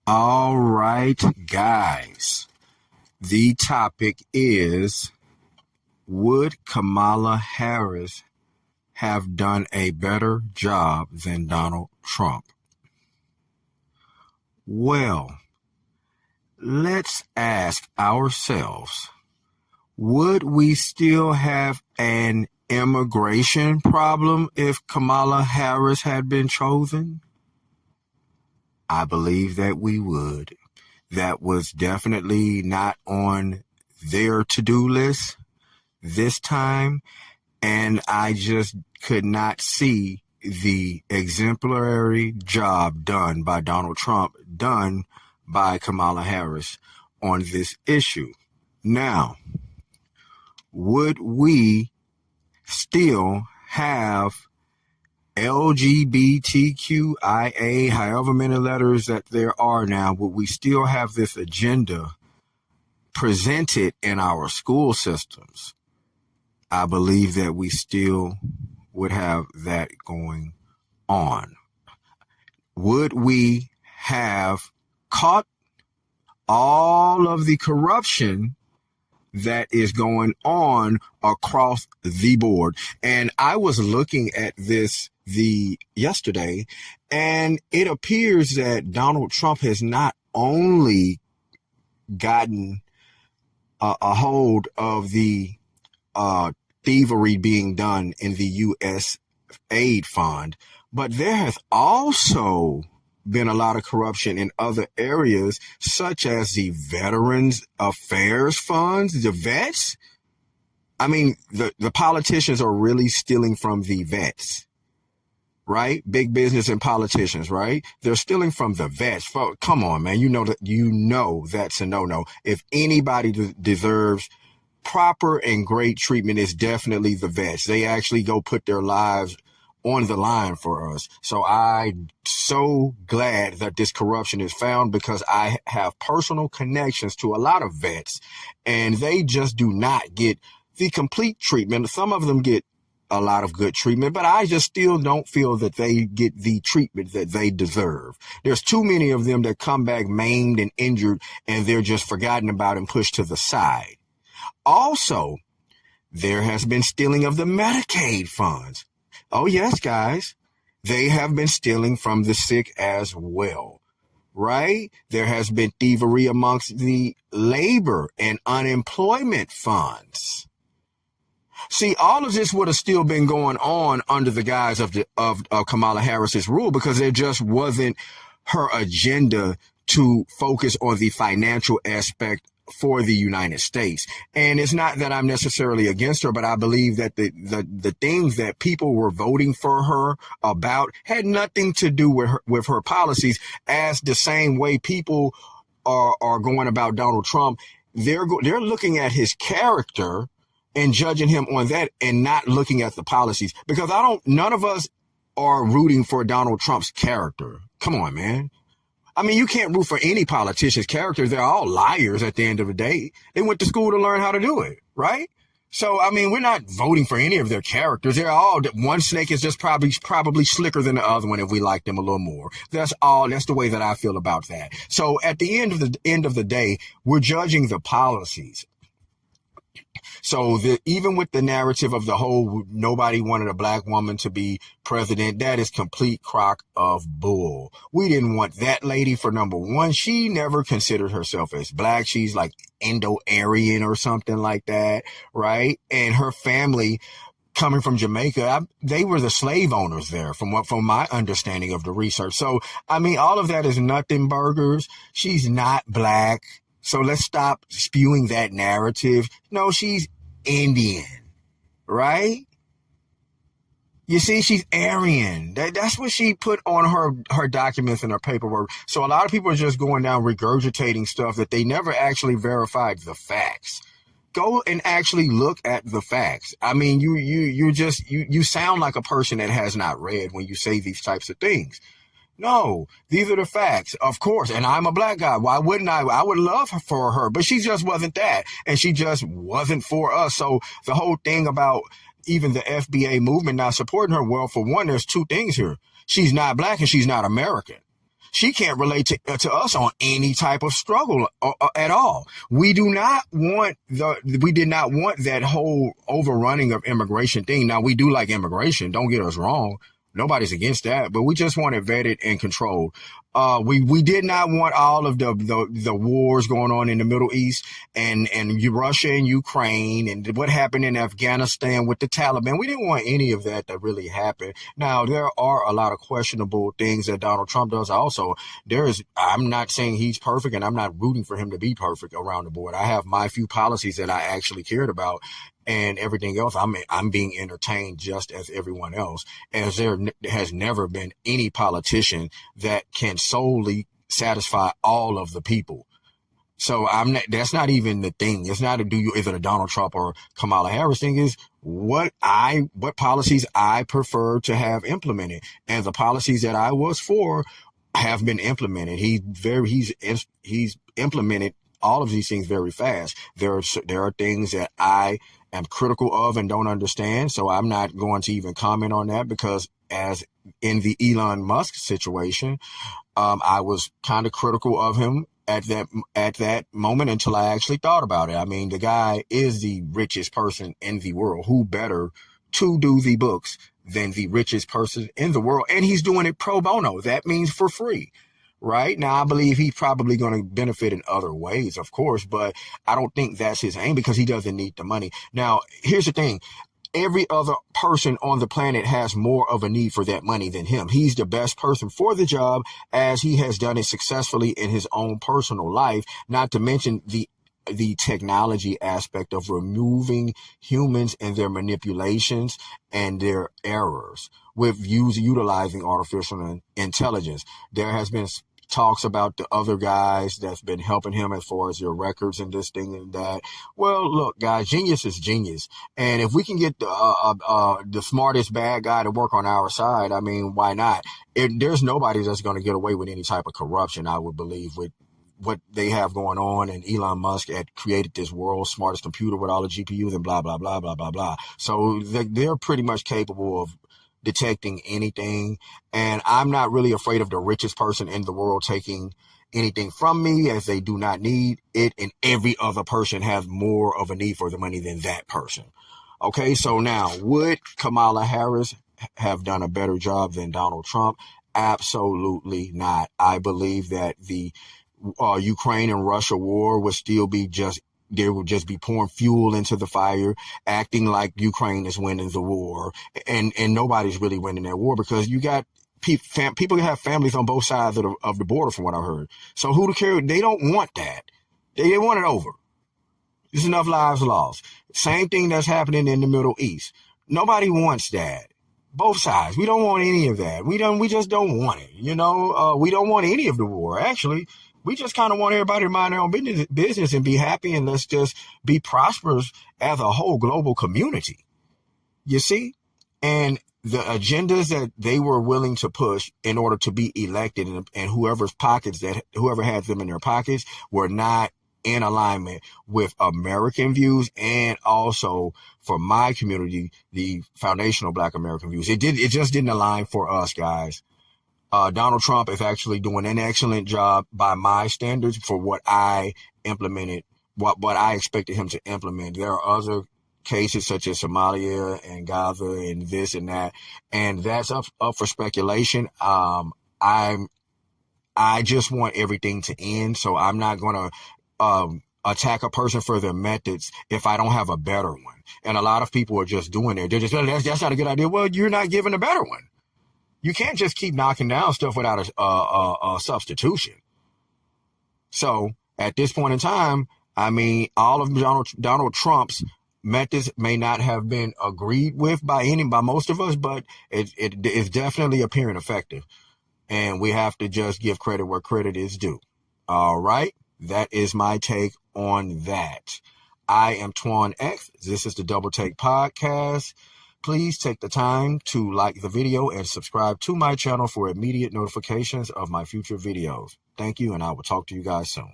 All right, guys. The topic is, would Kamala Harris have done a better job than Donald Trump? Well, let's ask ourselves, would we still have an immigration problem if Kamala Harris had been chosen? I believe that we would. That was definitely not on their to-do list this time, and I just could not see the exemplary job done by Donald Trump done by Kamala Harris on this issue. Now, would we still have LGBTQIA, however many letters that there are now, would we still have this agenda presented in our school systems? I believe that we still would have that going on. Would we have caught all of the corruption that is going on across the board? And I was looking at this yesterday, and it appears that Donald Trump has not only gotten a hold of the thievery being done in the U.S. aid fund, but there has also been a lot of corruption in other areas, such as the Veterans Affairs funds, the vets. I mean, the politicians are really stealing from the vets, right? Big business and politicians, right? They're stealing from the vets. Come on, man. You know that's a no-no. If anybody deserves proper and great treatment, it's definitely the vets. They actually go put their lives on the line for us. So I'm so glad that this corruption is found, because I have personal connections to a lot of vets, and they just do not get the complete treatment. Some of them get a lot of good treatment, but I just still don't feel that they get the treatment that they deserve. There's too many of them that come back maimed and injured, and they're just forgotten about and pushed to the side. Also, there has been stealing of the Medicaid funds. Oh, yes, guys, they have been stealing from the sick as well, right? There has been thievery amongst the labor and unemployment funds. See, all of this would have still been going on under the guise of Kamala Harris's rule, because there just wasn't her agenda to focus on the financial aspect for the United States. And it's not that I'm necessarily against her, but I believe that the things that people were voting for her about had nothing to do with her policies, as the same way people are going about Donald Trump. They're looking at his character and judging him on that, and not looking at the policies, because none of us are rooting for Donald Trump's character. Come on, man. I mean, you can't root for any politician's character. They're all liars at the end of the day. They went to school to learn how to do it, right? So, I mean, we're not voting for any of their characters. They're all, one snake is just probably slicker than the other one if we like them a little more. That's the way that I feel about that. So at the end of the day, we're judging the policies. So even with the narrative of the whole nobody wanted a black woman to be president, that is complete crock of bull. We didn't want that lady for number one. She never considered herself as black. She's like Indo-Aryan or something like that, right? And her family, coming from Jamaica, they were the slave owners there, from my understanding of the research. So, I mean, all of that is nothing burgers. She's not black. So let's stop spewing that narrative. No, she's Indian, right? You see, she's Aryan. That's what she put on her documents and her paperwork. So a lot of people are just going down regurgitating stuff that they never actually verified the facts. Go and actually look at the facts. I mean, you sound like a person that has not read when you say these types of things. No, these are the facts, of course. And I'm a black guy. Why wouldn't I? I would love for her, but she just wasn't that. And she just wasn't for us. So the whole thing about even the FBA movement not supporting her, well, for one, there's two things here. She's not black and she's not American. She can't relate to us on any type of struggle at all. We did not want that whole overrunning of immigration thing. Now, we do like immigration. Don't get us wrong. Nobody's against that, but we just want it vetted and controlled. We did not want all of the wars going on in the Middle East and Russia and Ukraine and what happened in Afghanistan with the Taliban. We didn't want any of that to really happen. Now, there are a lot of questionable things that Donald Trump does. Also, I'm not saying he's perfect, and I'm not rooting for him to be perfect around the board. I have my few policies that I actually cared about. And everything else, I'm being entertained just as everyone else, as there has never been any politician that can solely satisfy all of the people. So that's not even the thing. It's not is it a Donald Trump or Kamala Harris thing? Is what policies I prefer to have implemented, and the policies that I was for have been implemented. He's implemented all of these things very fast. There are things that I am critical of and don't understand, so I'm not going to even comment on that, because as in the Elon Musk situation, I was kind of critical of him at that moment until I actually thought about it. I mean, the guy is the richest person in the world. Who better to do the books than the richest person in the world? And he's doing it pro bono. That means for free. Right now, I believe he's probably going to benefit in other ways, of course, but I don't think that's his aim, because he doesn't need the money. Now, here's the thing. Every other person on the planet has more of a need for that money than him. He's the best person for the job, as he has done it successfully in his own personal life, not to mention the technology aspect of removing humans and their manipulations and their errors with utilizing artificial intelligence. There has been talks about the other guys that's been helping him as far as your records and this thing and that. Well, look, guys, genius is genius. And if we can get the smartest bad guy to work on our side, I mean, why not? There's nobody that's going to get away with any type of corruption, I would believe, with what they have going on. And Elon Musk had created this world's smartest computer with all the GPUs and blah, blah, blah, blah, blah, blah. So they're pretty much capable of detecting anything. And I'm not really afraid of the richest person in the world taking anything from me, as they do not need it. And every other person has more of a need for the money than that person. Okay, so now, would Kamala Harris have done a better job than Donald Trump? Absolutely not. I believe that the Ukraine and Russia war would still be they would just be pouring fuel into the fire, acting like Ukraine is winning the war, and nobody's really winning that war, because you got people have families on both sides of the border, from what I heard. So who to care? They don't want that. They want it over. There's enough lives lost. Same thing that's happening in the Middle East. Nobody wants that. Both sides. We don't want any of that. We just don't want it. We don't want any of the war, actually. We just kind of want everybody to mind their own business and be happy, and let's just be prosperous as a whole global community. You see? And the agendas that they were willing to push in order to be elected, and whoever had them in their pockets, were not in alignment with American views, and also for my community, the foundational Black American views. It just didn't align for us, guys. Donald Trump is actually doing an excellent job by my standards for what I implemented, what I expected him to implement. There are other cases such as Somalia and Gaza and this and that, and that's up for speculation. I just want everything to end, so I'm not going to attack a person for their methods if I don't have a better one. And a lot of people are just doing it. They're just, that's not a good idea. Well, you're not giving a better one. You can't just keep knocking down stuff without a substitution. So at this point in time, I mean, all of Donald Trump's methods may not have been agreed with by most of us, but it is definitely appearing effective. And we have to just give credit where credit is due. All right. That is my take on that. I am Twaun X. This is the Double Take Podcast. Please take the time to like the video and subscribe to my channel for immediate notifications of my future videos. Thank you, and I will talk to you guys soon.